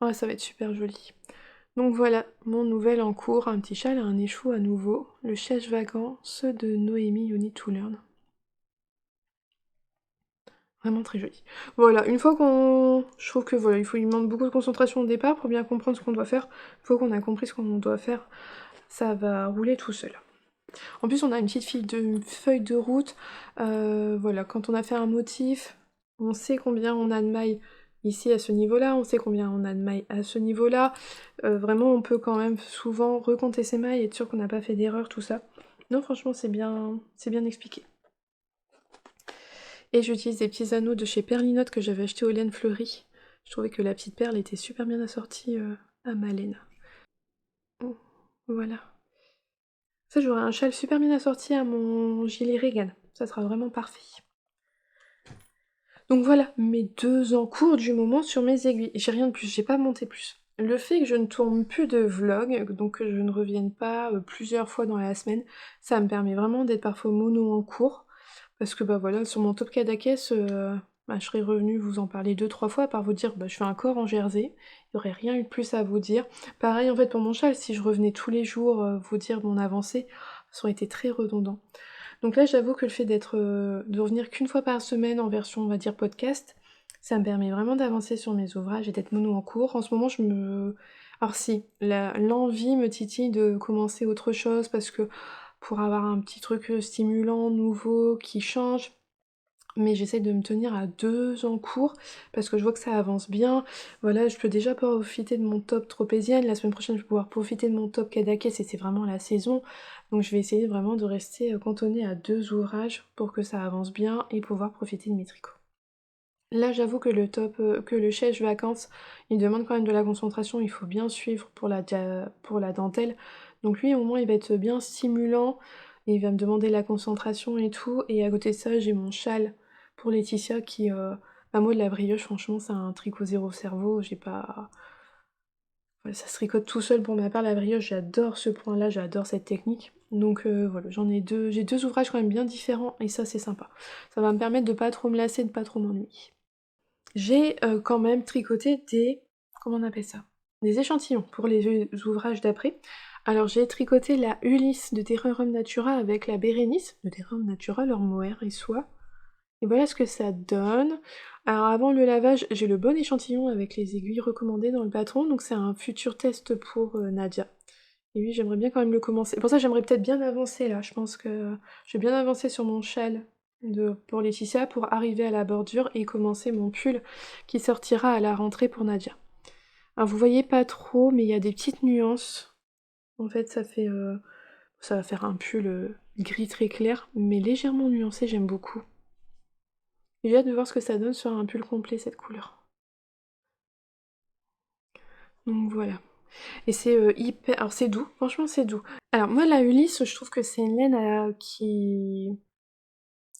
S1: Oh, ça va être super joli. Donc voilà, mon nouvel en cours, un petit châle à un écheveau à nouveau, le chèche vacances de Noémie You Need to Learn. Vraiment très joli. Voilà, une fois qu'on... Je trouve que voilà, il demande beaucoup de concentration au départ pour bien comprendre ce qu'on doit faire. Une fois qu'on a compris ce qu'on doit faire, ça va rouler tout seul. En plus, on a une petite feuille de route. Voilà, quand on a fait un motif, on sait combien on a de mailles ici à ce niveau-là, on sait combien on a de mailles à ce niveau-là. Vraiment, on peut quand même souvent recompter ses mailles et être sûr qu'on n'a pas fait d'erreur, tout ça. Non, franchement, c'est bien expliqué. Et j'utilise des petits anneaux de chez Perlinotte que j'avais acheté aux laines fleuries. Je trouvais que la petite perle était super bien assortie à ma laine. Oh, voilà. Ça, j'aurai un châle super bien assorti à mon gilet Regan. Ça sera vraiment parfait. Donc voilà, mes 2 encours du moment sur mes aiguilles. J'ai rien de plus, j'ai pas monté plus. Le fait que je ne tourne plus de vlog, donc que je ne revienne pas plusieurs fois dans la semaine, ça me permet vraiment d'être parfois mono en cours. Parce que bah voilà, sur mon Top Kadakes, bah, je serais revenue vous en parler 2-3 fois, par vous dire: «Bah, je fais un corps en jersey», il y aurait rien eu de plus à vous dire. Pareil, en fait, pour mon châle, si je revenais tous les jours, vous dire mon avancée, ça aurait été très redondant. Donc là, j'avoue que le fait de revenir qu'une fois par semaine en version, on va dire, podcast, ça me permet vraiment d'avancer sur mes ouvrages et d'être mono en cours. En ce moment, alors si, l'envie me titille de commencer autre chose parce que pour avoir un petit truc, stimulant, nouveau, qui change, mais j'essaye de me tenir à 2 en cours parce que je vois que ça avance bien. Voilà, je peux déjà profiter de mon top tropézienne. La semaine prochaine, je vais pouvoir profiter de mon top Kadakes et c'est vraiment la saison. Donc je vais essayer vraiment de rester, cantonnée à 2 ouvrages pour que ça avance bien et pouvoir profiter de mes tricots. Là, j'avoue que que le chèche vacances, il demande quand même de la concentration, il faut bien suivre pour la dentelle. Donc lui, au moins, il va être bien stimulant, et il va me demander la concentration et tout. Et à côté de ça, j'ai mon châle pour Laetitia qui, bah moi, de la brioche, franchement, c'est un tricot zéro cerveau, j'ai pas... Ouais, ça se tricote tout seul pour ma part, la brioche, j'adore ce point-là, j'adore cette technique. Donc voilà, j'ai 2 ouvrages quand même bien différents, et ça, c'est sympa. Ça va me permettre de pas trop me lasser, de pas trop m'ennuyer. J'ai, quand même tricoté comment on appelle ça? Des échantillons pour les ouvrages d'après. Alors j'ai tricoté la Ulysse de Terrarum Natura avec la Bérénice de Terrarum Natura, leur mohair et soie. Et voilà ce que ça donne. Alors avant le lavage, j'ai le bon échantillon avec les aiguilles recommandées dans le patron, donc c'est un futur test pour, Nadia. Et oui, j'aimerais bien quand même le commencer. Pour ça, j'aimerais peut-être bien avancer là. Je pense que je vais bien avancer sur mon châle pour Laetitia pour arriver à la bordure et commencer mon pull qui sortira à la rentrée pour Nadia. Alors vous voyez pas trop, mais il y a des petites nuances. En fait, ça va faire un pull gris très clair, mais légèrement nuancé, j'aime beaucoup. J'ai hâte de voir ce que ça donne sur un pull complet, cette couleur. Donc voilà. Et c'est hyper... Alors c'est doux, franchement c'est doux. Alors moi la Ulysse, je trouve que c'est une laine qui...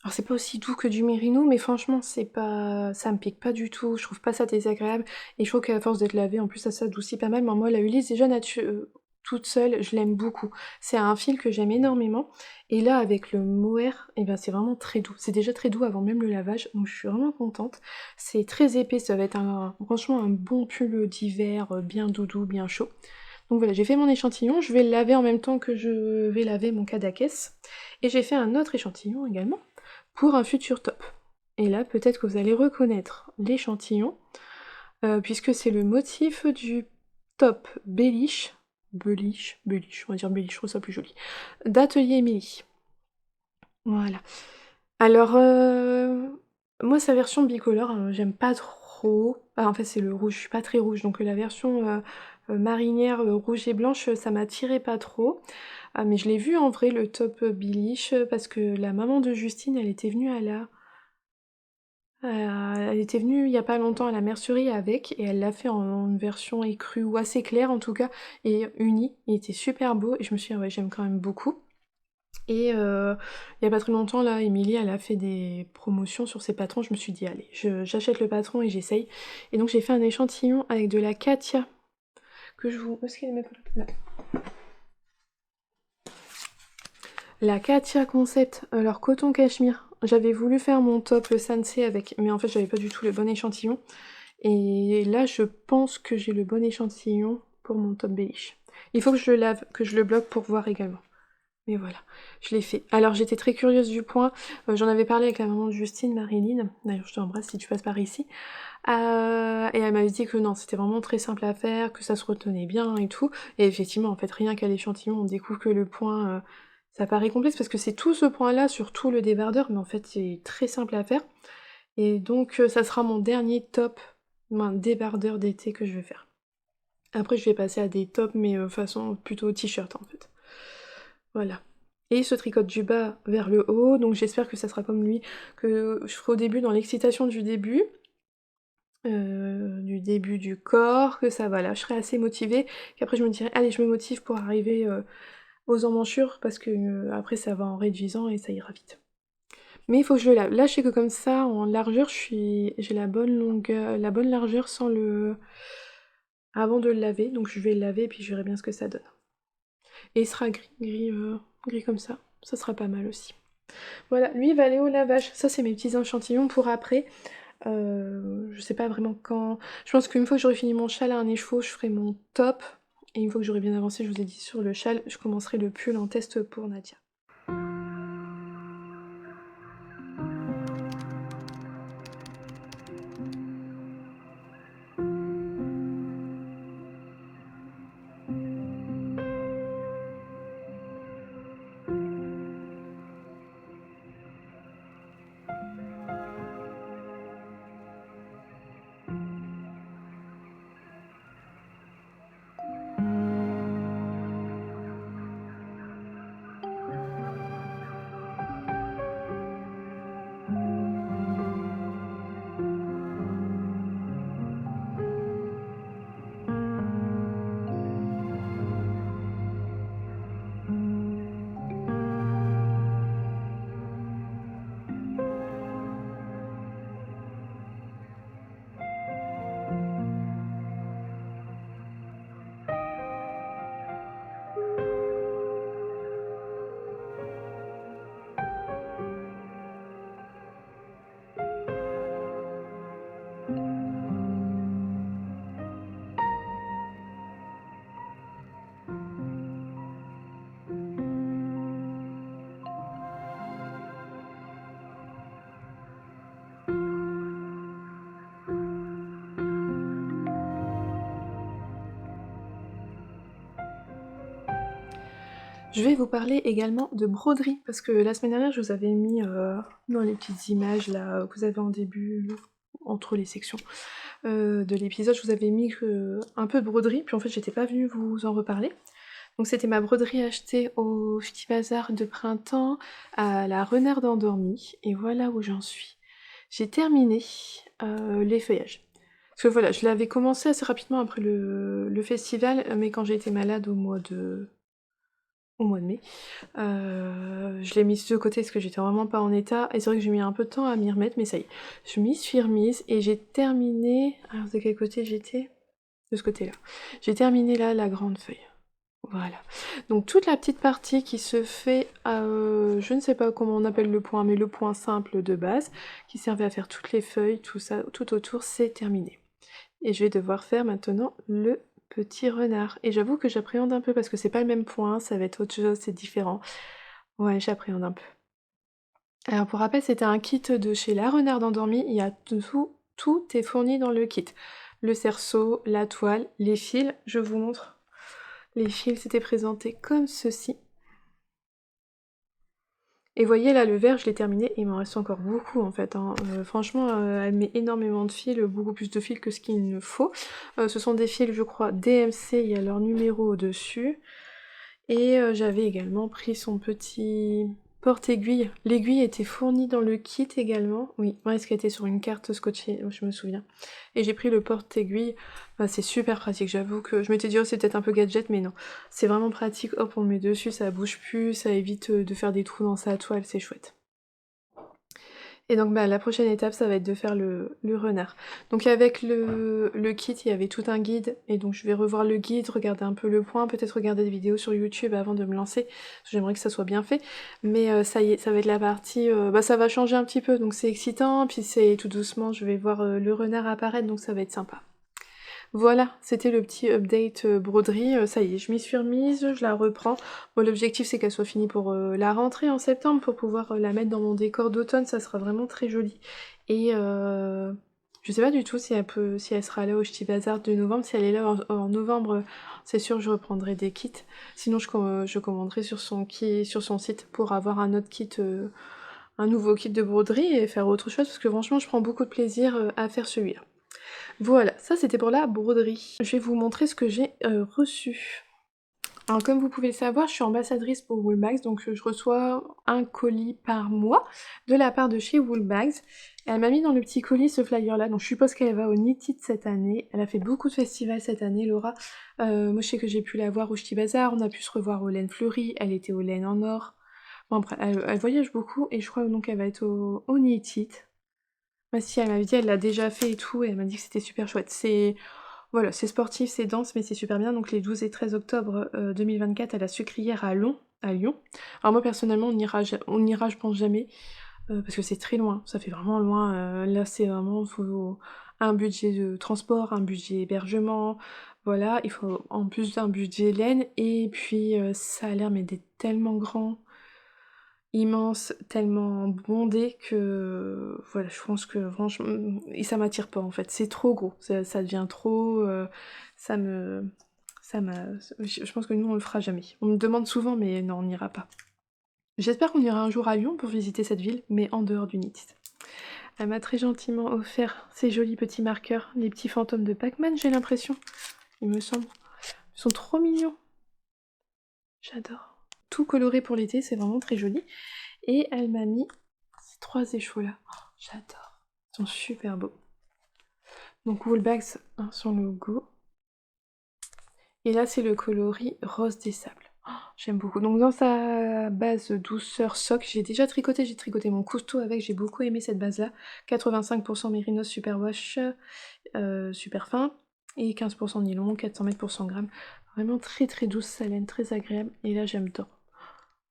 S1: Alors c'est pas aussi doux que du mérino, mais franchement c'est pas... ça me pique pas du tout, je trouve pas ça désagréable, et je trouve qu'à force d'être lavé, en plus ça s'adoucit pas mal, mais moi la Ulysse déjà toute seule, je l'aime beaucoup. C'est un fil que j'aime énormément, et là avec le mohair, et ben c'est vraiment très doux. C'est déjà très doux avant même le lavage, donc je suis vraiment contente. C'est très épais, ça va être franchement un bon pull d'hiver, bien doudou, bien chaud. Donc voilà, j'ai fait mon échantillon, je vais le laver en même temps que je vais laver mon Kadakes, et j'ai fait un autre échantillon également pour un futur top. Et là, peut-être que vous allez reconnaître l'échantillon, puisque c'est le motif du top Bellish, on va dire Bellish, je trouve ça plus joli, d'Atelier Émilie. Voilà. Alors, moi, sa version bicolore, j'aime pas trop. Ah, en fait, c'est le rouge, je suis pas très rouge, donc la version marinière rouge et blanche, ça m'attirait pas trop. Ah, mais je l'ai vu en vrai, le top Billish, parce que la maman de Justine, elle était venue elle était venue il y a pas longtemps à la mercerie avec, et elle l'a fait en une version écrue, ou assez claire en tout cas, et uni. Il était super beau, et je me suis dit: «Ah ouais, j'aime quand même beaucoup». Et il y a pas très longtemps là, Émilie, elle a fait des promotions sur ses patrons, je me suis dit: «Allez, j'achète le patron et j'essaye». Et donc j'ai fait un échantillon avec de la Katia, que je vous... Où est-ce qu'il est ma pelote? Là. La Katia Concept, alors coton cachemire. J'avais voulu faire mon top Sansei avec, mais en fait j'avais pas du tout le bon échantillon. Et là je pense que j'ai le bon échantillon pour mon top Bellish. Il faut que je le lave, que je le bloque pour voir également. Mais voilà, je l'ai fait. Alors j'étais très curieuse du point, j'en avais parlé avec la maman de Justine, Marilyn, d'ailleurs je t'embrasse si tu passes par ici, et elle m'avait dit que non, c'était vraiment très simple à faire, que ça se retenait bien et tout, et effectivement, en fait, rien qu'à l'échantillon, on découvre que le point, ça paraît complexe, parce que c'est tout ce point-là sur tout le débardeur, mais en fait, c'est très simple à faire, et donc ça sera mon dernier top, mon débardeur d'été que je vais faire. Après, je vais passer à des tops, mais façon plutôt t-shirt, en fait. Voilà. Et il se tricote du bas vers le haut, donc j'espère que ça sera comme lui, que je ferai au début dans l'excitation du début du corps, que ça va, là, je serai assez motivée, qu'après je me dirai, allez, je me motive pour arriver aux emmanchures, parce que après ça va en réduisant et ça ira vite. Mais il faut que je le lave. Là, je sais que comme ça, en largeur, j'ai la bonne longueur, la bonne largeur sans le... avant de le laver, donc je vais le laver et puis je verrai bien ce que ça donne. Et il sera gris comme ça sera pas mal aussi. Voilà, lui il va aller au lavage. Ça c'est mes petits échantillons pour après. Je sais pas vraiment quand. Je pense qu'une fois que j'aurai fini mon châle à un écheveau, je ferai mon top. Et une fois que j'aurai bien avancé, je vous ai dit sur le châle, je commencerai le pull en test pour Nadia. Je vais vous parler également de broderie, parce que la semaine dernière, je vous avais mis dans les petites images là que vous avez en début, entre les sections de l'épisode, je vous avais mis un peu de broderie, puis en fait j'étais pas venue vous en reparler. Donc c'était ma broderie achetée au Petit Bazar de printemps à la Renarde endormie, et voilà où j'en suis. J'ai terminé les feuillages. Parce que voilà, je l'avais commencé assez rapidement après le festival, mais quand j'ai été malade au mois de mai, je l'ai mise de côté parce que j'étais vraiment pas en état, et c'est vrai que j'ai mis un peu de temps à m'y remettre, mais ça y est, je m'y suis remise, et j'ai terminé... Alors de quel côté j'étais? De ce côté-là. J'ai terminé là la grande feuille. Voilà. Donc toute la petite partie qui se fait, je ne sais pas comment on appelle le point, mais le point simple de base, qui servait à faire toutes les feuilles, tout ça, tout autour, c'est terminé. Et je vais devoir faire maintenant le petit renard. Et j'avoue que j'appréhende un peu parce que c'est pas le même point, ça va être autre chose, c'est différent. Ouais, j'appréhende un peu. Alors pour rappel, c'était un kit de chez La Renarde Endormie, il y a tout est fourni dans le kit. Le cerceau, la toile, les fils, je vous montre. Les fils s'étaient présentés comme ceci. Et voyez là, le vert, je l'ai terminé, et il m'en reste encore beaucoup en fait, hein. Franchement, elle met énormément de fils, beaucoup plus de fils que ce qu'il ne faut. Ce sont des fils, je crois, DMC, il y a leur numéro au-dessus. Et j'avais également pris son petit porte-aiguille. L'aiguille était fournie dans le kit également. Oui, parce qu'elle était sur une carte scotchée, je me souviens. Et j'ai pris le porte-aiguille. C'est super pratique, j'avoue que je m'étais dit oh c'est peut-être un peu gadget, mais non. C'est vraiment pratique, hop on le met dessus, ça bouge plus, ça évite de faire des trous dans sa toile, c'est chouette. Et donc la prochaine étape, ça va être de faire le renard. Donc avec le kit, il y avait tout un guide, et donc je vais revoir le guide, regarder un peu le point, peut-être regarder des vidéos sur YouTube avant de me lancer, parce que j'aimerais que ça soit bien fait. Mais ça y est, ça va être la partie... ça va changer un petit peu, donc c'est excitant, puis c'est tout doucement, je vais voir le renard apparaître, donc ça va être sympa. Voilà, c'était le petit update broderie, ça y est, je m'y suis remise, je la reprends. Bon, l'objectif c'est qu'elle soit finie pour la rentrée en septembre, pour pouvoir la mettre dans mon décor d'automne, ça sera vraiment très joli. Et je sais pas du tout si elle sera là au Ch'ti Bazar de novembre, si elle est là en novembre, c'est sûr je reprendrai des kits. Sinon je commanderai sur son site pour avoir un autre kit, un nouveau kit de broderie et faire autre chose, parce que franchement je prends beaucoup de plaisir à faire celui-là. Voilà, ça c'était pour la broderie. Je vais vous montrer ce que j'ai reçu. Alors comme vous pouvez le savoir, je suis ambassadrice pour Woolbags, donc je reçois un colis par mois de la part de chez Woolbags. Elle m'a mis dans le petit colis ce flyer là, donc je suppose qu'elle va au Knitted cette année. Elle a fait beaucoup de festivals cette année, Laura. Moi je sais que j'ai pu la voir au Ch'ti Bazar, on a pu se revoir au Laine Fleurie, elle était au Laine en Or. Bon après, elle voyage beaucoup, et je crois donc qu'elle va être au Knitted. Bah si, elle m'avait dit, elle l'a déjà fait et tout, et elle m'a dit que c'était super chouette. Voilà, c'est sportif, c'est dense, mais c'est super bien. Donc les 12 et 13 octobre 2024 à la Sucrière à Lyon. Alors moi personnellement, on ira je pense jamais. parce que c'est très loin, ça fait vraiment loin. Là, c'est vraiment faut un budget de transport, un budget hébergement, voilà, il faut en plus un budget laine et puis, ça a l'air mais d'être tellement grand, immense, tellement bondé que voilà, je pense que franchement et ça m'attire pas en fait, c'est trop gros, ça devient trop, ça me ça m'a je pense que nous on le fera jamais. On me demande souvent mais non, on n'ira pas. J'espère qu'on ira un jour à Lyon pour visiter cette ville, mais en dehors du Nice. Elle m'a très gentiment offert ces jolis petits marqueurs, les petits fantômes de Pac-Man, j'ai l'impression. Il me semble. Ils sont trop mignons. J'adore. Tout coloré pour l'été, c'est vraiment très joli. Et elle m'a mis ces 3 échos là. Oh, j'adore. Ils sont super beaux. Donc Woolbags, hein, son logo. Et là, c'est le coloris rose des sables. Oh, j'aime beaucoup. Donc dans sa base douceur sock, j'ai déjà tricoté, j'ai tricoté mon cousteau avec, j'ai beaucoup aimé cette base-là. 85% Mérinos Superwash, super fin, et 15% nylon, 400 mètres pour 100 grammes. Vraiment très très douce sa laine, très agréable, et là j'adore.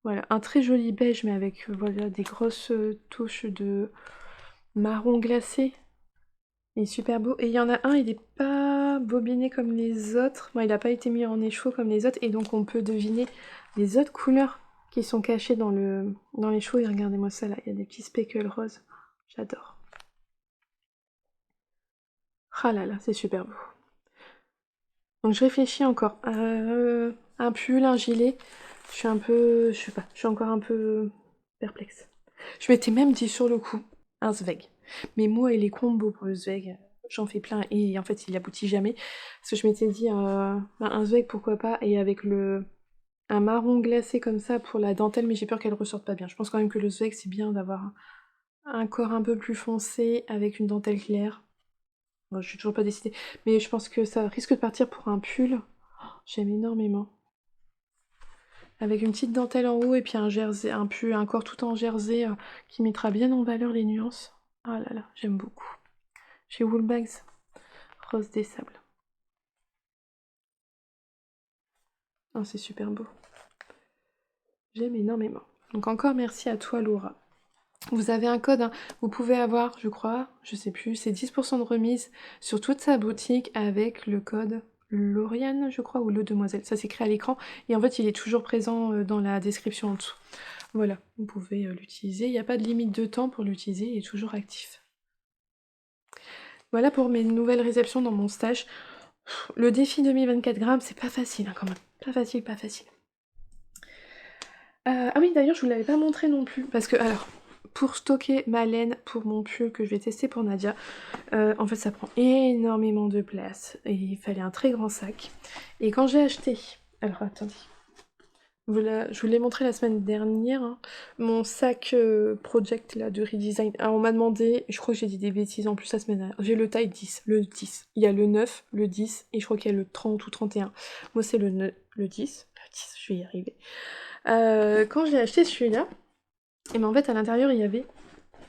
S1: Voilà, un très joli beige, mais avec voilà, des grosses touches de marron glacé. Il est super beau. Et il y en a un, il est pas bobiné comme les autres. Bon, il n'a pas été mis en écheveau comme les autres. Et donc on peut deviner les autres couleurs qui sont cachées dans l'écheveau. Et regardez-moi ça là, il y a des petits speckles roses. J'adore. Ah là là, c'est super beau. Donc je réfléchis encore. Un pull, un gilet. Je suis un peu... Je sais pas, je suis encore un peu perplexe. Je m'étais même dit sur le coup, un Zweig. Mais moi et les combos pour le Zweig, j'en fais plein et en fait il aboutit jamais. Parce que je m'étais dit un Zweig pourquoi pas et avec un marron glacé comme ça pour la dentelle, mais j'ai peur qu'elle ressorte pas bien. Je pense quand même que le Zweig c'est bien d'avoir un corps un peu plus foncé avec une dentelle claire. Bon, je suis toujours pas décidée, mais je pense que ça risque de partir pour un pull. Oh, j'aime énormément. Avec une petite dentelle en haut et puis un jersey, un pull, un corps tout en jersey qui mettra bien en valeur les nuances. Ah là là, j'aime beaucoup. Chez Woolbags, rose des sables. Oh, c'est super beau. J'aime énormément. Donc encore merci à toi Laura. Vous avez un code, hein. Vous pouvez avoir, je crois, je sais plus, c'est 10% de remise sur toute sa boutique avec le code Lauriane, je crois, ou Le Demoiselle. Ça s'écrit à l'écran et en fait il est toujours présent dans la description en dessous. Voilà, vous pouvez l'utiliser. Il n'y a pas de limite de temps pour l'utiliser, il est toujours actif. Voilà pour mes nouvelles réceptions dans mon stage. Le défi 2024 grammes, c'est pas facile hein, quand même. Pas facile, pas facile. Ah oui, d'ailleurs, je vous l'avais pas montré non plus, parce que, alors, pour stocker ma laine pour mon pull que je vais tester pour Nadia, en fait, ça prend énormément de place, et il fallait un très grand sac. Et quand j'ai acheté... Alors, attendez. Voilà, je vous l'ai montré la semaine dernière, hein, mon sac Project là, de redesign. Alors, on m'a demandé, je crois que j'ai dit des bêtises en plus la semaine dernière, j'ai le taille 10, le 10. Il y a le 9, le 10, et je crois qu'il y a le 30 ou 31. Moi, c'est le 10. Le 10, je vais y arriver. Quand j'ai acheté celui-là, et ben en fait à l'intérieur il y avait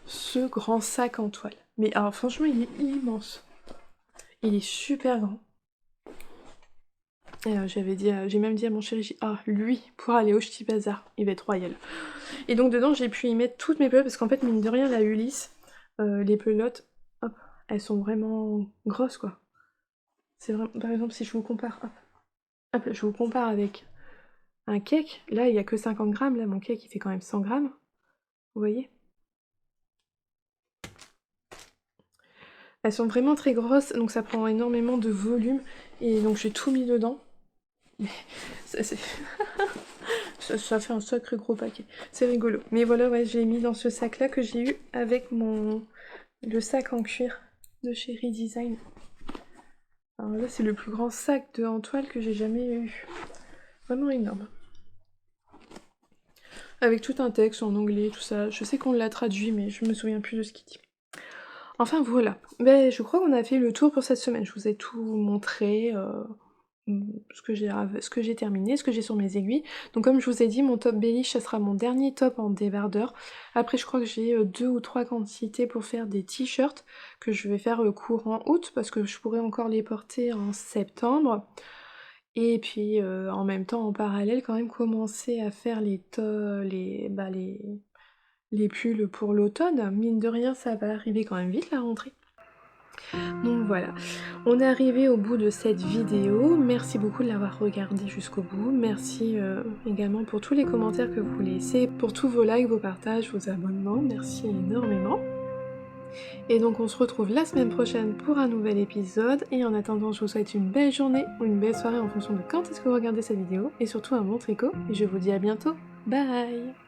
S1: ce grand sac en toile. Mais alors franchement il est immense. Il est super grand. Et j'ai même dit à mon chéri, ah lui, pour aller au Ch'ti Bazar, il va être royal. Et donc dedans j'ai pu y mettre toutes mes pelotes, parce qu'en fait mine de rien la Ulysse, les pelotes, hop, elles sont vraiment grosses quoi. C'est vraiment, par exemple si je vous compare, hop, je vous compare avec un cake, là il y a que 50 grammes, là mon cake il fait quand même 100 grammes, vous voyez? Elles sont vraiment très grosses, donc ça prend énormément de volume, et donc j'ai tout mis dedans. Mais ça, ça fait un sacré gros paquet. C'est rigolo. Mais voilà, ouais, je l'ai mis dans ce sac-là que j'ai eu avec le sac en cuir de chez Redesign. Alors là, c'est le plus grand sac de en toile que j'ai jamais eu. Vraiment énorme. Avec tout un texte en anglais, tout ça. Je sais qu'on l'a traduit, mais je me souviens plus de ce qu'il dit. Enfin voilà. Ben, je crois qu'on a fait le tour pour cette semaine. Je vous ai tout montré. Ce que j'ai terminé, ce que j'ai sur mes aiguilles. Donc comme je vous ai dit, mon top Bellish, ça sera mon dernier top en débardeur. Après, je crois que j'ai 2 ou 3 quantités pour faire des t-shirts que je vais faire courant août parce que je pourrais encore les porter en septembre. Et puis en même temps, en parallèle, quand même commencer à faire les les pulls pour l'automne. Mine de rien, ça va arriver quand même vite la rentrée. Donc voilà, on est arrivé au bout de cette vidéo. Merci beaucoup de l'avoir regardée jusqu'au bout. Merci également pour tous les commentaires que vous laissez, pour tous vos likes, vos partages, vos abonnements. Merci énormément. Et donc on se retrouve la semaine prochaine pour un nouvel épisode. Et en attendant, je vous souhaite une belle journée ou une belle soirée en fonction de quand est-ce que vous regardez cette vidéo. Et surtout un bon tricot. Et je vous dis à bientôt. Bye!